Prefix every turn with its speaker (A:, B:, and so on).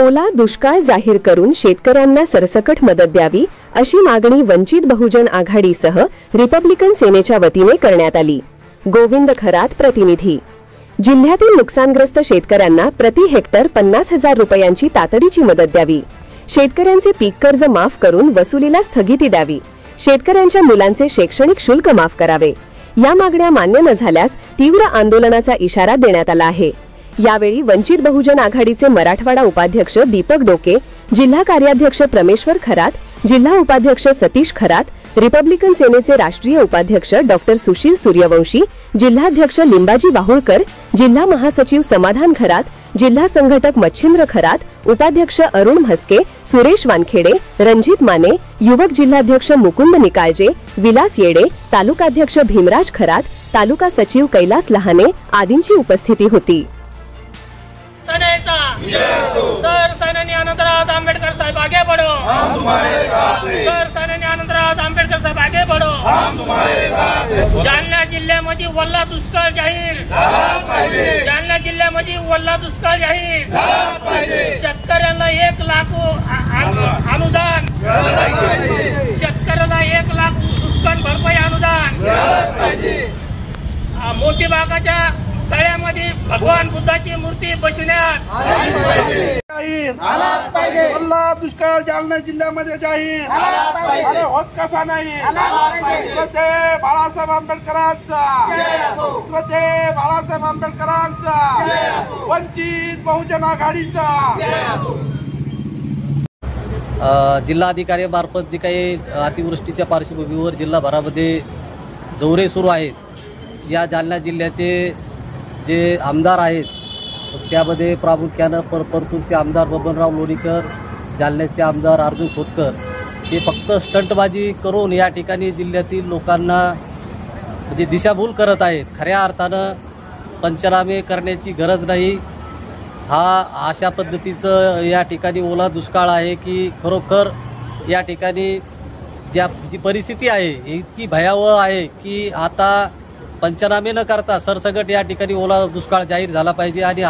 A: ओला दुष्काळ जाहीर करून शेतकऱ्यांना सरसकट मदत द्यावी अशी मागणी वंचित बहुजन आघाडीसह रिपब्लिकन सेनेच्या वतीने करण्यात आली। गोविंद खरात, प्रतिनिधी। जिल्ह्यातील नुकसानग्रस्त शेतकऱ्यांना प्रति हेक्टर 50,000 रुपयांची तातडीची मदत द्यावी। शेतकऱ्यांचे पीक कर्ज माफ करून वसुलीला स्थगिती द्यावी। शेतकऱ्यांच्या मुलांचे शैक्षणिक शुल्क माफ करावे। या मागण्या मान्य न झाल्यास तीव्र आंदोलनाचा इशारा देण्यात आला आहे। यावेळी वंचित बहुजन आघाडीचे मराठवाडा उपाध्यक्ष दीपक डोके, जिल्हा कार्याध्यक्ष प्रमेश्वर खरात, जिल्हा उपाध्यक्ष सतीश खरात, रिपब्लिकन सेनेचे राष्ट्रीय उपाध्यक्ष डॉक्टर सुशील सूर्यवंशी, जिल्हाध्यक्ष लिंबाजी वाहुळकर, जिल्हा महासचिव समाधान खरात, जिल्हा संघटक मच्छिंद्र खरात, उपाध्यक्ष अरुण म्हस्के, सुरेश वानखेडे, रणजित माने, युवक जिल्हाध्यक्ष मुकुंद निकाळजे, विलास येडे, तालुकाध्यक्ष भीमराज खरात, तालुका सचिव कैलास लहाने आदींची उपस्थिती होती।
B: सर सैनानी आनंदराज आंबेडकर साहब आगे बढ़ो, हम तुम्हारे साथ हैं। सर सैनानी आनंदराज आंबेडकर साहब आगे बढ़ो, हम तुम्हारे साथ हैं। जालना जिल्ह्यामध्ये वल्ला दुष्काळ जाहीर झाला पाहिजे। जालना जिल्ह्यामध्ये वल्ला दुष्काळ जाहीर झाला पाहिजे। शेतकऱ्यांना 1 लाख अनुदान मिळालं पाहिजे। शेतकऱ्याला 1 लाख नुकसान भरपाई अनुदान मिळालं पाहिजे। मोती बागाच्या तळ्यामध्ये भगवान बुद्धाची मूर्ती बसवण्यात आली पाहिजे।
C: वल्ला दुष्काळ जालना जिल्ह्यामध्ये जाहीर अरे होत कसा नाही। श्रद्धे बाळासाहेब आंबेडकरांचा, श्रद्धे बाळासाहेब आंबेडकरांचा, वंचित बहुजन आघाडीचा।
D: जिल्हाधिकारी मार्फत जे काही अतिवृष्टीच्या पार्श्वभूमीवर जिल्हाभरामध्ये दौरे सुरू आहेत, या जालना जिल्ह्याचे जे आमदार आहेत त्यामध्ये प्रामुख्यानं परतूरचे आमदार बबनराव लोणीकर, जालन्याचे आमदार अर्जुन खोतकर हे फक्त स्टंटबाजी करून या ठिकाणी जिल्ह्यातील लोकांना म्हणजे दिशाभूल करत आहेत। खऱ्या अर्थानं पंचनामे करण्याची गरज नाही। अशा पद्धतीचं या ठिकाणी ओला दुष्काळ आहे की खरोखर या ठिकाणी जी परिस्थिती आहे इतकी भयावह आहे की आता पंचनामे न करता सरसकट या ठिकाणी ओला दुष्काळ जाहीर झाला पाहिजे। आणि